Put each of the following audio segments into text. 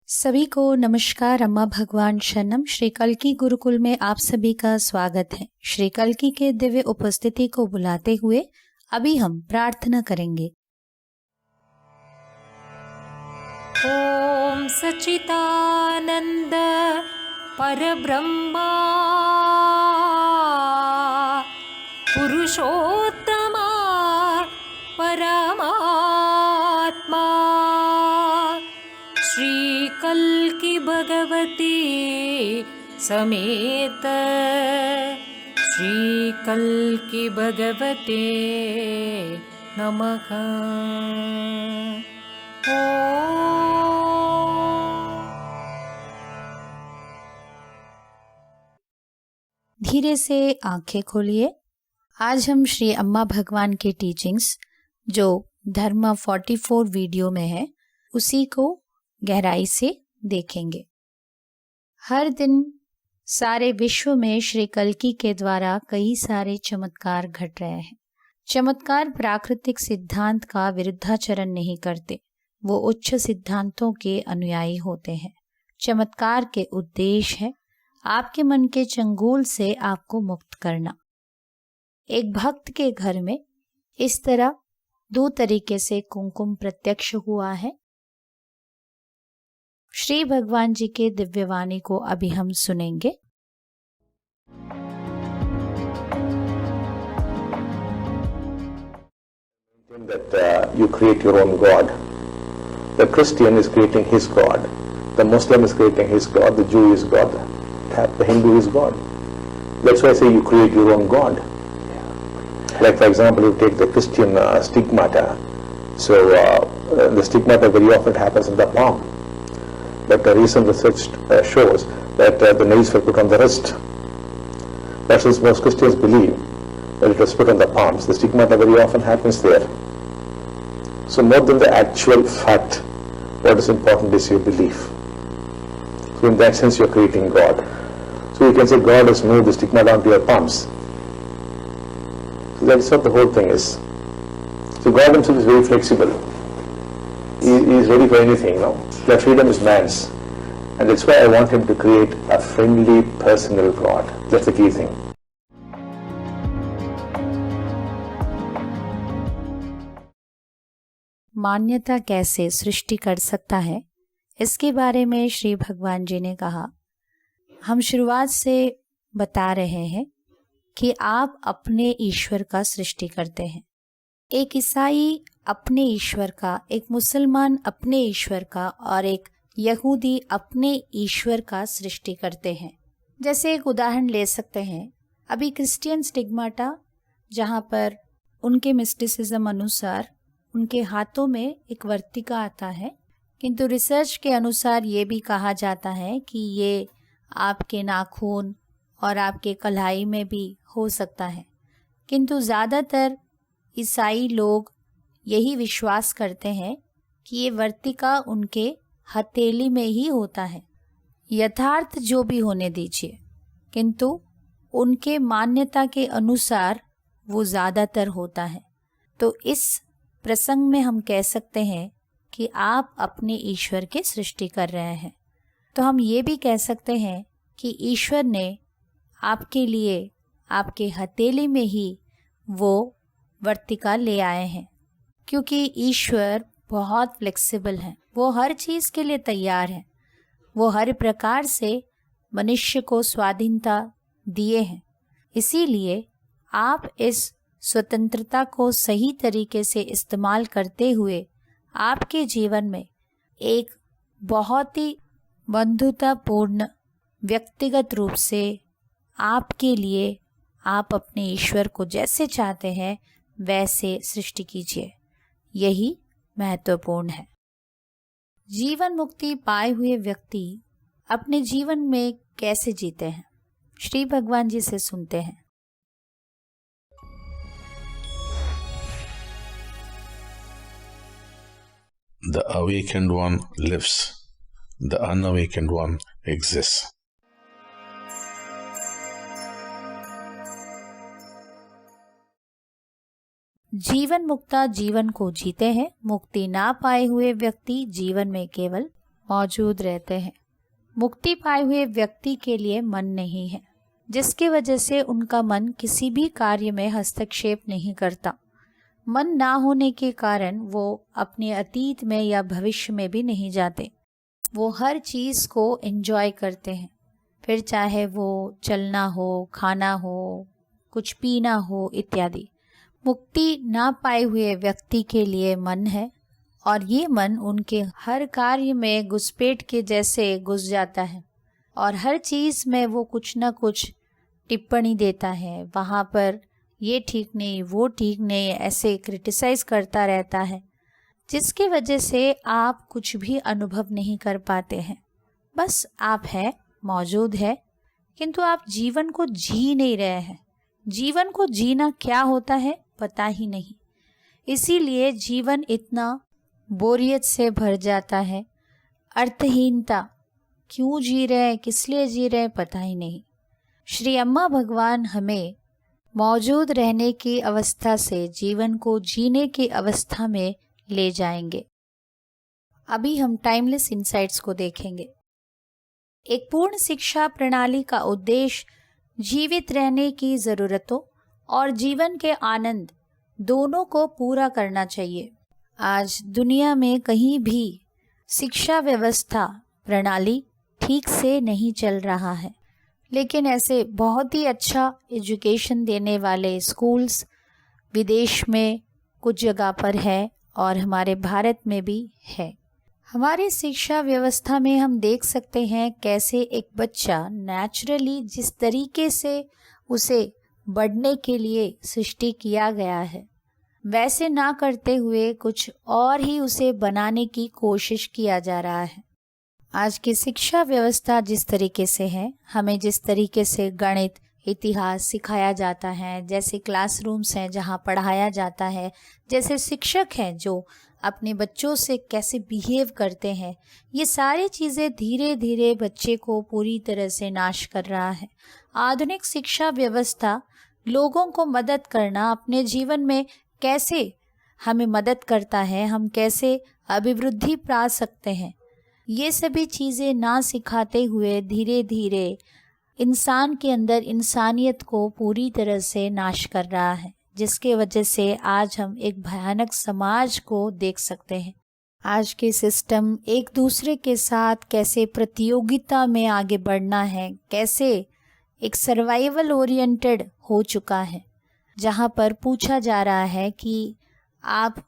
सभी को नमस्कार। अम्मा भगवान शरणम। श्री कल्की गुरुकुल में आप सभी का स्वागत है। श्री कल्की के दिव्य उपस्थिति को बुलाते हुए अभी हम प्रार्थना करेंगे। ओम सच्चिदानंद परब्रह्मा पुरुषोत्तमा परमात्मा श्री कल्की भगवती समेत श्री कल्की भगवते नमः। धीरे से आंखें खोलिए। आज हम श्री अम्मा भगवान के टीचिंग्स जो धर्म 44 वीडियो में है उसी को गहराई से देखेंगे। हर दिन सारे विश्व में श्री कल्की के द्वारा कई सारे चमत्कार घट रहे हैं। चमत्कार प्राकृतिक सिद्धांत का विरुद्धाचरण नहीं करते, वो उच्च सिद्धांतों के अनुयायी होते हैं। चमत्कार के उद्देश्य है आपके मन के चंगुल से आपको मुक्त करना। एक भक्त के घर में इस तरह 2 तरीके से कुमकुम प्रत्यक्ष हुआ है। श्री भगवान जी के दिव्यवाणी को अभी हम सुनेंगे। That you create your own God. The Christian is creating his God. The Muslim is creating his God. The Jew is God. The Hindu is God. That's why I say you create your own God. Like for example, you take the Christian stigmata. So the stigmata very often happens in the palm. But recent research shows that the nails were put on the wrist. But since most Christians believe that it was put on the palms, the stigmata very often happens there. So more than the actual fact, what is important is your belief. So in that sense, you're creating God. So you can say God has moved the stigmata onto your palms. So that's what the whole thing is. So God himself is very flexible. He is ready for anything, you know. The freedom is man's. And that's why I want him to create a friendly, personal God. That's the key thing. मान्यता कैसे सृष्टि कर सकता है, इसके बारे में श्री भगवान जी ने कहा। हम शुरुआत से बता रहे हैं कि आप अपने ईश्वर का सृष्टि करते हैं। एक ईसाई अपने ईश्वर का, एक मुसलमान अपने ईश्वर का और एक यहूदी अपने ईश्वर का सृष्टि करते हैं। जैसे एक उदाहरण ले सकते हैं, अभी क्रिश्चियन स्टिग्माटा जहाँ पर उनके मिस्टिसिज्म अनुसार उनके हाथों में एक वर्तिका आता है, किंतु रिसर्च के अनुसार ये भी कहा जाता है कि ये आपके नाखून और आपके कलाई में भी हो सकता है। किंतु ज़्यादातर ईसाई लोग यही विश्वास करते हैं कि ये वर्तिका उनके हथेली में ही होता है। यथार्थ जो भी होने दीजिए, किंतु उनके मान्यता के अनुसार वो ज़्यादातर होता है। तो इस प्रसंग में हम कह सकते हैं कि आप अपने ईश्वर के सृष्टि कर रहे हैं। तो हम ये भी कह सकते हैं कि ईश्वर ने आपके लिए आपके हथेली में ही वो वर्तिका ले आए हैं, क्योंकि ईश्वर बहुत फ्लेक्सिबल है। वो हर चीज़ के लिए तैयार है। वो हर प्रकार से मनुष्य को स्वाधीनता दिए हैं। इसीलिए आप इस स्वतंत्रता को सही तरीके से इस्तेमाल करते हुए आपके जीवन में एक बहुत ही बंधुतापूर्ण व्यक्तिगत रूप से आपके लिए आप अपने ईश्वर को जैसे चाहते हैं वैसे सृष्टि कीजिए। यही महत्वपूर्ण है। जीवन मुक्ति पाए हुए व्यक्ति अपने जीवन में कैसे जीते हैं, श्री भगवान जी से सुनते हैं। The awakened one lives, the unawakened one exists. जीवन मुक्ता जीवन को जीते हैं। मुक्ति ना पाए हुए व्यक्ति जीवन में केवल मौजूद रहते हैं। मुक्ति पाए हुए व्यक्ति के लिए मन नहीं है, जिसकी वजह से उनका मन किसी भी कार्य में हस्तक्षेप नहीं करता। मन ना होने के कारण वो अपने अतीत में या भविष्य में भी नहीं जाते। वो हर चीज़ को एंजॉय करते हैं, फिर चाहे वो चलना हो, खाना हो, कुछ पीना हो इत्यादि। मुक्ति ना पाए हुए व्यक्ति के लिए मन है और ये मन उनके हर कार्य में घुसपैठ के जैसे घुस जाता है और हर चीज़ में वो कुछ ना कुछ टिप्पणी देता है। वहाँ पर ये ठीक नहीं, वो ठीक नहीं, ऐसे क्रिटिसाइज़ करता रहता है, जिसकी वजह से आप कुछ भी अनुभव नहीं कर पाते हैं। बस आप है, मौजूद है, किंतु आप जीवन को जी नहीं रहे हैं। जीवन को जीना क्या होता है पता ही नहीं। इसीलिए जीवन इतना बोरियत से भर जाता है, अर्थहीनता, क्यों जी रहे हैं, किस लिए जी रहे हैं पता ही नहीं। श्री अम्मा भगवान हमें मौजूद रहने की अवस्था से जीवन को जीने की अवस्था में ले जाएंगे। अभी हम टाइमलेस इनसाइट्स को देखेंगे। एक पूर्ण शिक्षा प्रणाली का उद्देश्य जीवित रहने की ज़रूरतों और जीवन के आनंद दोनों को पूरा करना चाहिए। आज दुनिया में कहीं भी शिक्षा व्यवस्था प्रणाली ठीक से नहीं चल रहा है, लेकिन ऐसे बहुत ही अच्छा एजुकेशन देने वाले स्कूल्स विदेश में कुछ जगह पर है और हमारे भारत में भी है। हमारी शिक्षा व्यवस्था में हम देख सकते हैं कैसे एक बच्चा नेचुरली जिस तरीके से उसे बढ़ने के लिए सृष्टि किया गया है, वैसे ना करते हुए कुछ और ही उसे बनाने की कोशिश किया जा रहा है। आज की शिक्षा व्यवस्था जिस तरीके से है, हमें जिस तरीके से गणित, इतिहास सिखाया जाता है, जैसे क्लासरूम्स हैं जहाँ पढ़ाया जाता है, जैसे शिक्षक हैं जो अपने बच्चों से कैसे बिहेव करते हैं, ये सारी चीज़ें धीरे धीरे बच्चे को पूरी तरह से नाश कर रहा है। आधुनिक शिक्षा व्यवस्था लोगों को मदद करना, अपने जीवन में कैसे हमें मदद करता है, हम कैसे अभिवृद्धि पा सकते हैं, ये सभी चीज़ें ना सिखाते हुए धीरे धीरे इंसान के अंदर इंसानियत को पूरी तरह से नाश कर रहा है, जिसके वजह से आज हम एक भयानक समाज को देख सकते हैं। आज के सिस्टम एक दूसरे के साथ कैसे प्रतियोगिता में आगे बढ़ना है, कैसे एक सर्वाइवल ओरिएंटेड हो चुका है, जहाँ पर पूछा जा रहा है कि आप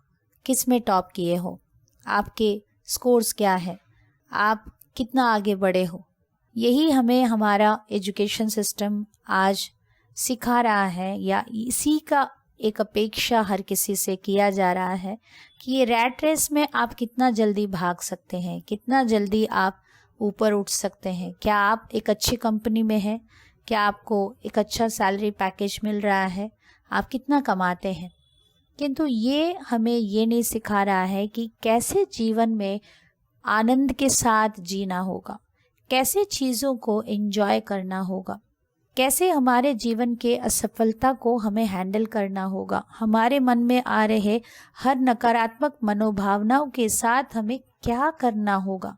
किस में टॉप किए हो, आपके स्कोर्स क्या है, आप कितना आगे बढ़े हो। यही हमें हमारा एजुकेशन सिस्टम आज सिखा रहा है, या इसी का एक अपेक्षा हर किसी से किया जा रहा है कि ये रैट रेस में आप कितना जल्दी भाग सकते हैं, कितना जल्दी आप ऊपर उठ सकते हैं। क्या आप एक अच्छी कंपनी में हैं, क्या आपको एक अच्छा सैलरी पैकेज मिल रहा है, आप कितना कमाते हैं। किंतु ये हमें ये नहीं सिखा रहा है कि कैसे जीवन में आनंद के साथ जीना होगा, कैसे चीज़ों को एंजॉय करना होगा, कैसे हमारे जीवन के असफलता को हमें हैंडल करना होगा, हमारे मन में आ रहे हर नकारात्मक मनोभावनाओं के साथ हमें क्या करना होगा।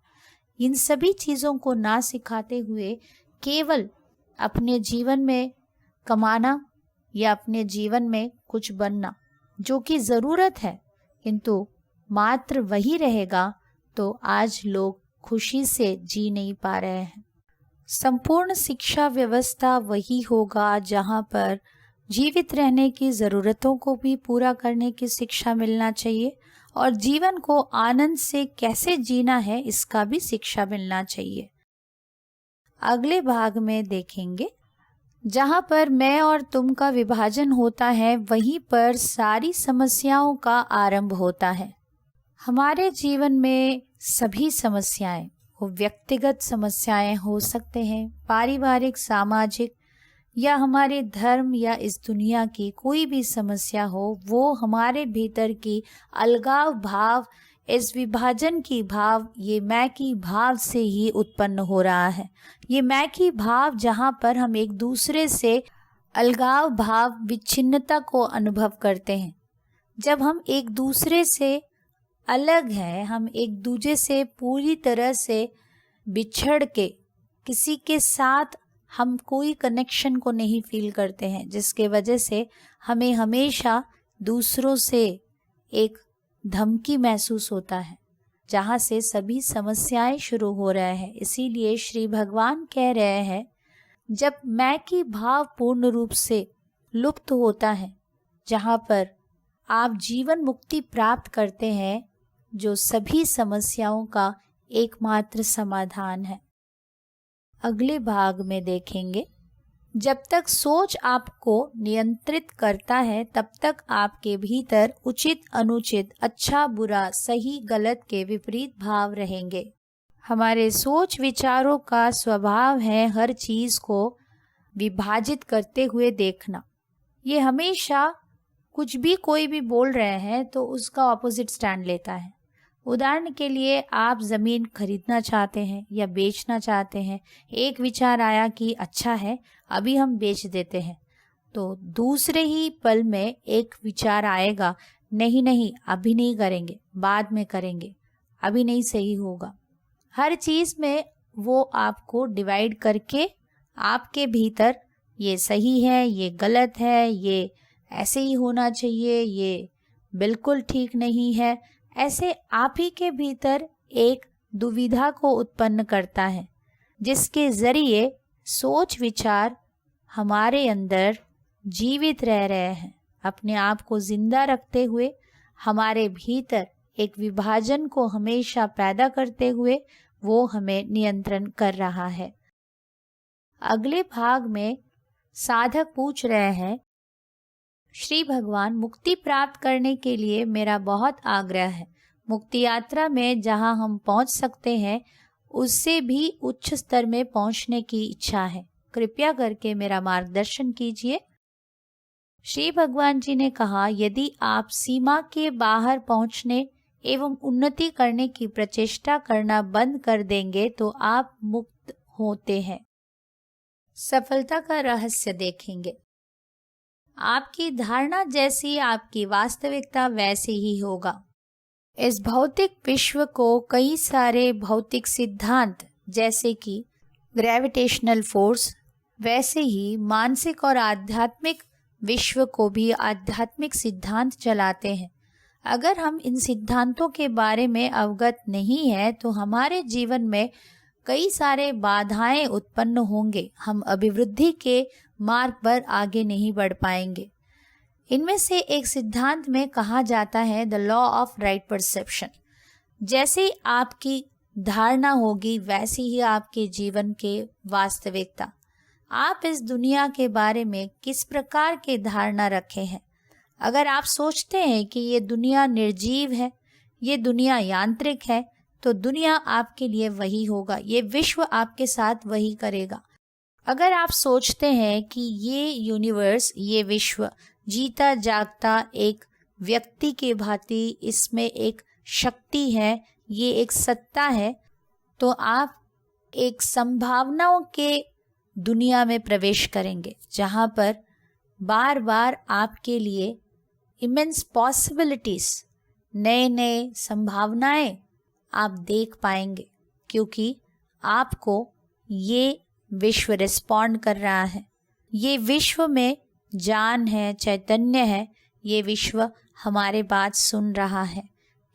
इन सभी चीज़ों को ना सिखाते हुए केवल अपने जीवन में कमाना या अपने जीवन में कुछ बनना, जो कि ज़रूरत है, किंतु मात्र वही रहेगा तो आज लोग खुशी से जी नहीं पा रहे हैं। संपूर्ण शिक्षा व्यवस्था वही होगा जहाँ पर जीवित रहने की ज़रूरतों को भी पूरा करने की शिक्षा मिलना चाहिए और जीवन को आनंद से कैसे जीना है इसका भी शिक्षा मिलना चाहिए। अगले भाग में देखेंगे जहाँ पर मैं और तुम का विभाजन होता है, वहीं पर सारी समस्याओं का आरंभ होता है। हमारे जीवन में सभी समस्याएं, वो व्यक्तिगत समस्याएं हो सकते हैं, पारिवारिक, सामाजिक, या हमारे धर्म या इस दुनिया की कोई भी समस्या हो, वो हमारे भीतर की अलगाव भाव, इस विभाजन की भाव, ये मैं की भाव से ही उत्पन्न हो रहा है। ये मैं की भाव जहाँ पर हम एक दूसरे से अलगाव भाव, विच्छिन्नता को अनुभव करते हैं। जब हम एक दूसरे से अलग हैं, हम एक दूसरे से पूरी तरह से बिछड़ के किसी के साथ हम कोई कनेक्शन को नहीं फील करते हैं, जिसके वजह से हमें हमेशा दूसरों से एक धमकी महसूस होता है, जहाँ से सभी समस्याएं शुरू हो रहे हैं। इसीलिए श्री भगवान कह रहे हैं, जब मैं की भाव पूर्ण रूप से लुप्त होता है, जहाँ पर आप जीवन मुक्ति प्राप्त करते हैं, जो सभी समस्याओं का एकमात्र समाधान है। अगले भाग में देखेंगे, जब तक सोच आपको नियंत्रित करता है तब तक आपके भीतर उचित अनुचित, अच्छा बुरा, सही गलत के विपरीत भाव रहेंगे। हमारे सोच विचारों का स्वभाव है हर चीज को विभाजित करते हुए देखना। ये हमेशा कुछ भी कोई भी बोल रहे हैं तो उसका ऑपोजिट स्टैंड लेता है। उदाहरण के लिए, आप ज़मीन खरीदना चाहते हैं या बेचना चाहते हैं, एक विचार आया कि अच्छा है अभी हम बेच देते हैं, तो दूसरे ही पल में एक विचार आएगा, नहीं नहीं अभी नहीं करेंगे, बाद में करेंगे, अभी नहीं सही होगा। हर चीज़ में वो आपको डिवाइड करके आपके भीतर ये सही है, ये गलत है, ये ऐसे ही होना चाहिए, ये बिल्कुल ठीक नहीं है, ऐसे आप ही के भीतर एक दुविधा को उत्पन्न करता है, जिसके जरिए सोच विचार हमारे अंदर जीवित रह रहे हैं, अपने आप को जिंदा रखते हुए हमारे भीतर एक विभाजन को हमेशा पैदा करते हुए वो हमें नियंत्रण कर रहा है। अगले भाग में साधक पूछ रहे हैं, श्री भगवान, मुक्ति प्राप्त करने के लिए मेरा बहुत आग्रह है। मुक्ति यात्रा में जहां हम पहुंच सकते हैं उससे भी उच्च स्तर में पहुंचने की इच्छा है, कृपया करके मेरा मार्गदर्शन कीजिए। श्री भगवान जी ने कहा, यदि आप सीमा के बाहर पहुंचने एवं उन्नति करने की प्रचेष्टा करना बंद कर देंगे तो आप मुक्त होते हैं। सफलता का रहस्य देखेंगे। आपकी धारणा जैसी आपकी वास्तविकता वैसी ही होगा। इस भौतिक विश्व को कई सारे भौतिक सिद्धांत जैसे कि ग्रेविटेशनल फोर्स, वैसे ही मानसिक और आध्यात्मिक विश्व को भी आध्यात्मिक सिद्धांत चलाते हैं। अगर हम इन सिद्धांतों के बारे में अवगत नहीं है तो हमारे जीवन में कई सारे बाधाएं उत्पन्न होंगे, हम अभिवृद्धि के मार्ग पर आगे नहीं बढ़ पाएंगे। इनमें से एक सिद्धांत में कहा जाता है the law of right perception. जैसे आपकी धारणा होगी वैसी ही आपके जीवन के वास्तविकता। आप इस दुनिया के बारे में किस प्रकार की धारणा रखे हैं। अगर आप सोचते हैं कि ये दुनिया निर्जीव है, ये दुनिया यांत्रिक है, तो दुनिया आपके लिए वही होगा, ये विश्व आपके साथ वही करेगा। अगर आप सोचते हैं कि ये यूनिवर्स, ये विश्व जीता जागता एक व्यक्ति के भांति, इसमें एक शक्ति है, ये एक सत्ता है, तो आप एक संभावनाओं के दुनिया में प्रवेश करेंगे, जहाँ पर बार बार आपके लिए इमेंस पॉसिबिलिटीज, नए नए संभावनाएं आप देख पाएंगे, क्योंकि आपको ये विश्व रिस्पॉन्ड कर रहा है। ये विश्व में जान है, चैतन्य है, ये विश्व हमारे बात सुन रहा है,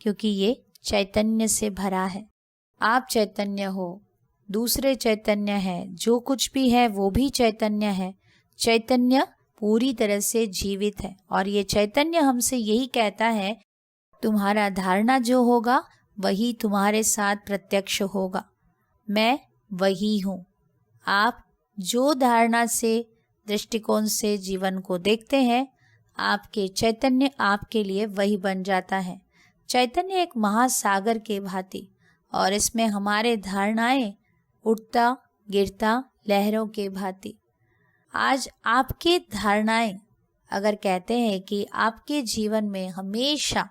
क्योंकि ये चैतन्य से भरा है। आप चैतन्य हो, दूसरे चैतन्य है, जो कुछ भी है वो भी चैतन्य है। चैतन्य पूरी तरह से जीवित है और ये चैतन्य हमसे यही कहता है, तुम्हारा धारणा जो होगा वही तुम्हारे साथ प्रत्यक्ष होगा। मैं वही हूँ। आप जो धारणा से, दृष्टिकोण से जीवन को देखते हैं, आपके चैतन्य आपके लिए वही बन जाता है। चैतन्य एक महासागर के भांति, और इसमें हमारे धारणाएं उठता गिरता लहरों के भांति। आज आपकी धारणाएं अगर कहते हैं कि आपके जीवन में हमेशा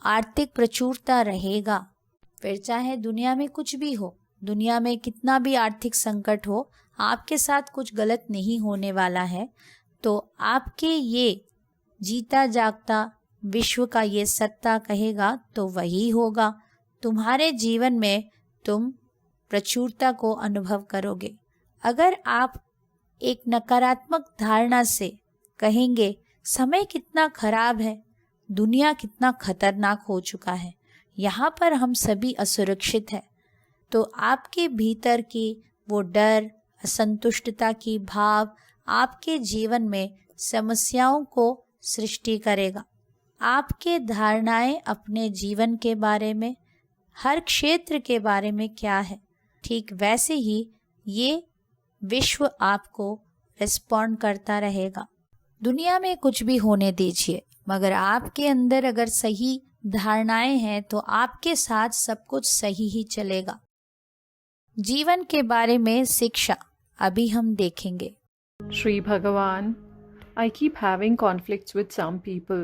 आर्थिक प्रचुरता रहेगा, फिर चाहे दुनिया में कुछ भी हो, दुनिया में कितना भी आर्थिक संकट हो, आपके साथ कुछ गलत नहीं होने वाला है, तो आपके ये जीता जागता विश्व का ये सत्ता कहेगा तो वही होगा। तुम्हारे जीवन में तुम प्रचुरता को अनुभव करोगे। अगर आप एक नकारात्मक धारणा से कहेंगे समय कितना खराब है, दुनिया कितना खतरनाक हो चुका है, यहाँ पर हम सभी असुरक्षित हैं, तो आपके भीतर की वो डर, असंतुष्टता की भाव आपके जीवन में समस्याओं को सृष्टि करेगा। आपके धारणाएं अपने जीवन के बारे में, हर क्षेत्र के बारे में क्या है, ठीक वैसे ही ये विश्व आपको रिस्पॉन्ड करता रहेगा। दुनिया में कुछ भी होने दीजिए, मगर आपके अंदर अगर सही धारणाएं हैं तो आपके साथ सब कुछ सही ही चलेगा। जीवन के बारे में शिक्षा अभी हम देखेंगे। Shri Bhagavan, I keep having conflicts with some people.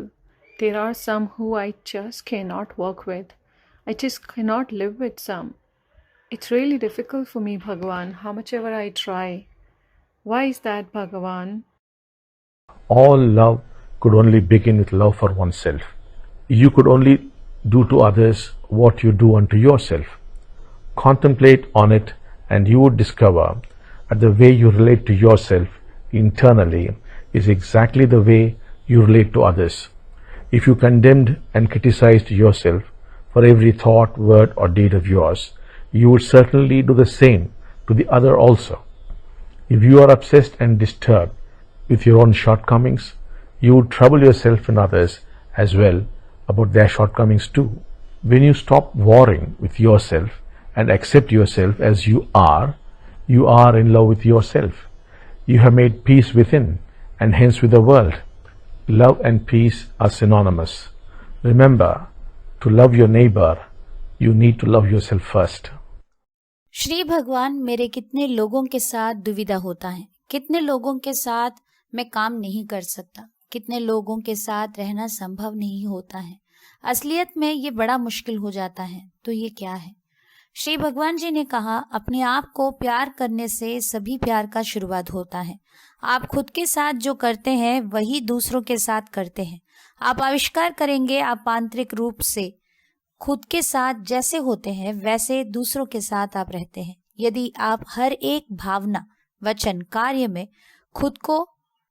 There are some who I just cannot work with. I just cannot live with some. It's really difficult for me, Bhagavan, how much ever I try. Why is that, Bhagavan? All love could only begin with love for oneself. You could only do to others what you do unto yourself. Contemplate on it and you would discover that the way you relate to yourself internally is exactly the way you relate to others. If you condemned and criticized yourself for every thought, word or deed of yours, you would certainly do the same to the other also. If you are obsessed and disturbed with your own shortcomings, you would trouble yourself and others as well about their shortcomings too. When you stop warring with yourself and accept yourself as you are in love with yourself. You have made peace within and hence with the world. Love and peace are synonymous. Remember, to love your neighbor, you need to love yourself first. Shri भगवान, मेरे कितने लोगों के साथ दुविधा होता है, कितने लोगों के साथ मैं काम नहीं कर सकता, कितने लोगों के साथ रहना संभव नहीं होता है। असलियत में ये बड़ा मुश्किल हो जाता है। तो ये क्या है? श्री भगवान जी ने कहा, अपने आप को प्यार करने से सभी प्यार का शुरुआत होता है। आप खुद के साथ जो करते हैं वही दूसरों के साथ करते हैं। आप आविष्कार करेंगे, आप आंतरिक रूप से खुद के साथ जैसे होते हैं वैसे दूसरों के साथ आप रहते हैं। यदि आप हर एक भावना, वचन, कार्य में खुद को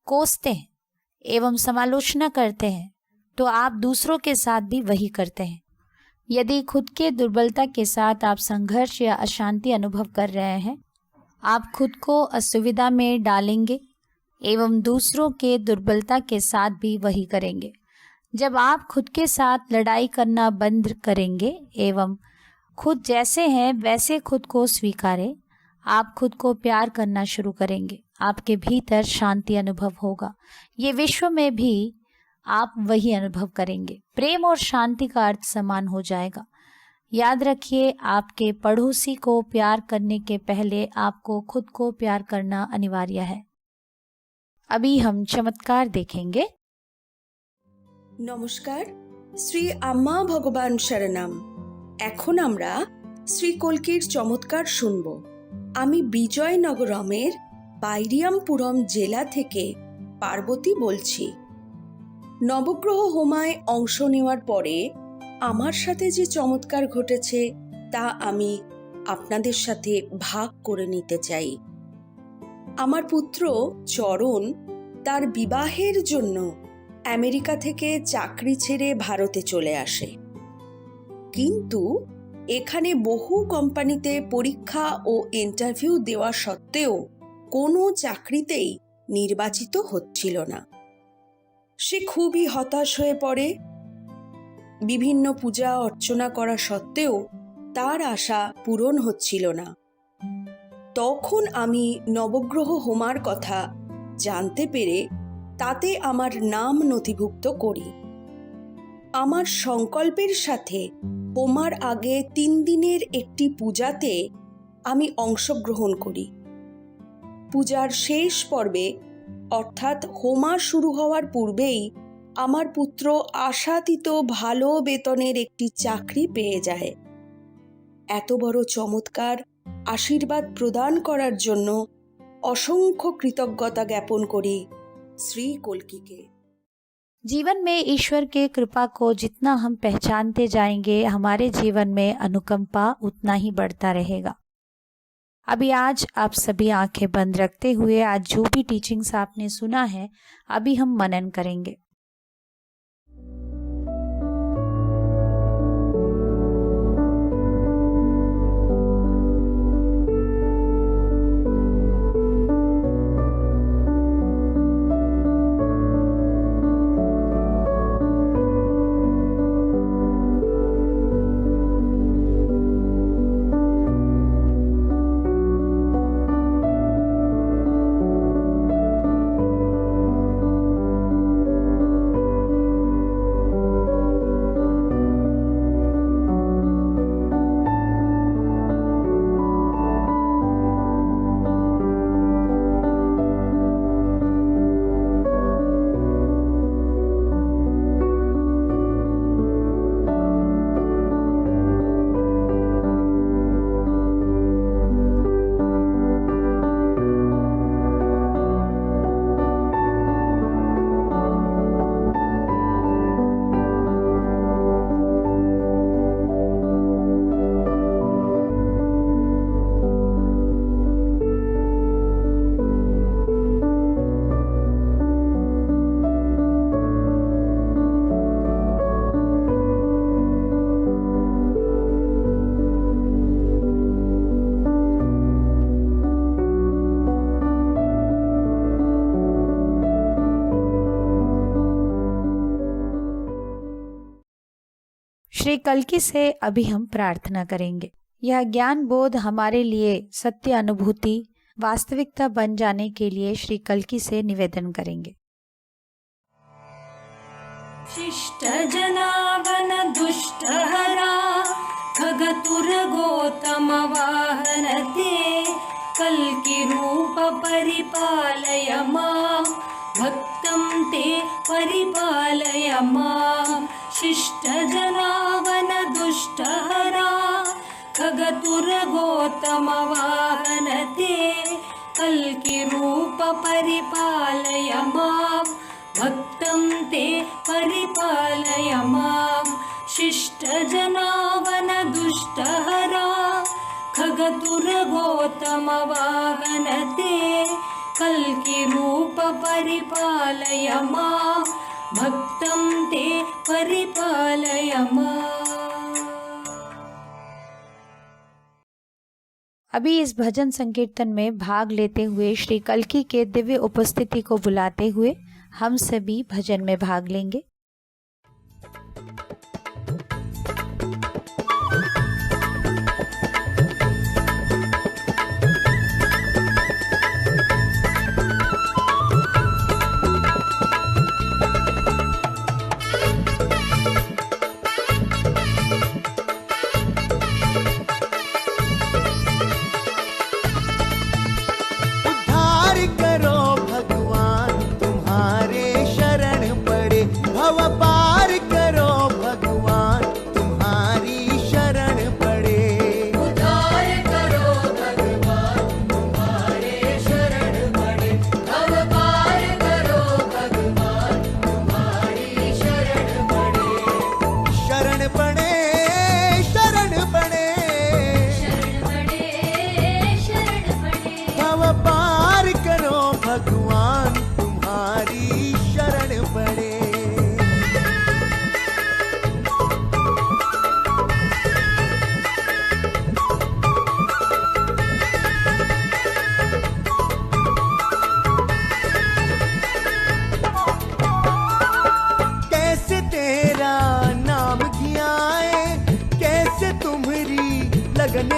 कोसते हैं एवं समालोचना करते हैं तो आप दूसरों के साथ भी वही करते हैं। यदि खुद के दुर्बलता के साथ आप संघर्ष या अशांति अनुभव कर रहे हैं, आप खुद को असुविधा में डालेंगे एवं दूसरों के दुर्बलता के साथ भी वही करेंगे। जब आप खुद के साथ लड़ाई करना बंद करेंगे एवं खुद जैसे हैं वैसे खुद को स्वीकारें, आप खुद को प्यार करना शुरू करेंगे। आपके भीतर शांति अनुभव होगा। ये विश्व में भी आप वही अनुभव करेंगे। प्रेम और शांति का अर्थ समान हो जाएगा। याद रखिए, आपके पड़ोसी को प्यार करने के पहले आपको खुद को प्यार करना अनिवार्य है। अभी हम चमत्कार देखेंगे। নমস্কার, শ্রী আম্মা ভগবান শরণাম। এখন আমরা শ্রী কল্কির চমৎকার শুনব। আমি বিজয়নগরমের বাইরিয়ামপুরম জেলা থেকে পার্বতী বলছি। নবগ্রহ হোমায় অংশ নেওয়ার পরে আমার সাথে যে চমৎকার ঘটেছে তা আমি আপনাদের সাথে ভাগ করে নিতে চাই। আমার পুত্র চরণ তার বিবাহের জন্য আমেরিকা থেকে চাকরি ছেড়ে ভারতে চলে আসে, কিন্তু এখানে বহু কোম্পানিতে পরীক্ষা ও ইন্টারভিউ দেওয়া সত্ত্বেও কোনো চাকরিতেই নির্বাচিত হচ্ছিল না। সে খুবই হতাশ হয়ে পড়ে। বিভিন্ন পূজা অর্চনা করা সত্ত্বেও তার আশা পূরণ হচ্ছিল না। তখন আমি নবগ্রহ হোমার কথা জানতে পেরে তাতে আমার নাম নথিভুক্ত করি। আমার সংকল্পের সাথে হোমার আগে 3 দিনের একটি পূজাতে আমি অংশগ্রহণ করি। পূজার শেষ পর্বে অর্থাৎ হোমা শুরু হওয়ার পূর্বেই আমার পুত্র আশাতীত ভালো বেতনের একটি চাকরি পেয়ে যায়। এত বড় চমৎকার আশীর্বাদ প্রদান করার জন্য অসংখ্য কৃতজ্ঞতা জ্ঞাপন করি শ্রী কল্কিকে। जीवन में ईश्वर के कृपा को जितना हम पहचानते जाएंगे, हमारे जीवन में अनुकंपा उतना ही बढ़ता रहेगा। अभी आज आप सभी आंखें बंद रखते हुए आज जो भी टीचिंग्स आपने सुना है, अभी हम मनन करेंगे। श्री कल्की से अभी हम प्रार्थना करेंगे। यह ज्ञान बोध हमारे लिए सत्य अनुभूति वास्तविकता बन जाने के लिए श्री कल्की से निवेदन करेंगे। शिष्ट जनावन दुष्ट हरा खगतुर गौतम वाहन ते कल्की रूप परिपालय मां भक्तं ते परिपालय मां। शिष्ट जनावन दुष्ट हरा खगतुर गौतम वाहन ते कल्की रूप परिपालय मां भक्तं ते परिपालय मां। शिष्ट जनावन दुष्ट हरा खगतुर गौतम वाहन ते कल्की रूप परिपालय मां भक्तं ते परिपालय मां। अभी इस भजन संकीर्तन में भाग लेते हुए श्री कल्की के दिव्य उपस्थिति को बुलाते हुए हम सभी भजन में भाग लेंगे।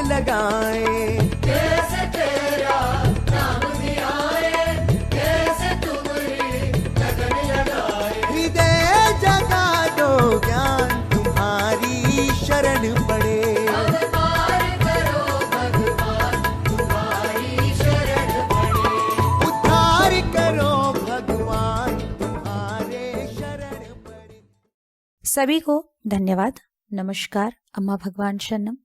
लगाए कैसे तेरा नाम धियाए कैसे तुम्हारी लगन लगाए। हृदय जगा दो ज्ञान तुम्हारी शरण पड़े। अवतार करो भगवान तुम्हारी शरण पड़े। उद्धार करो भगवान तुम्हारे शरण पड़े। सभी को धन्यवाद। नमस्कार। अम्मा भगवान शरणम।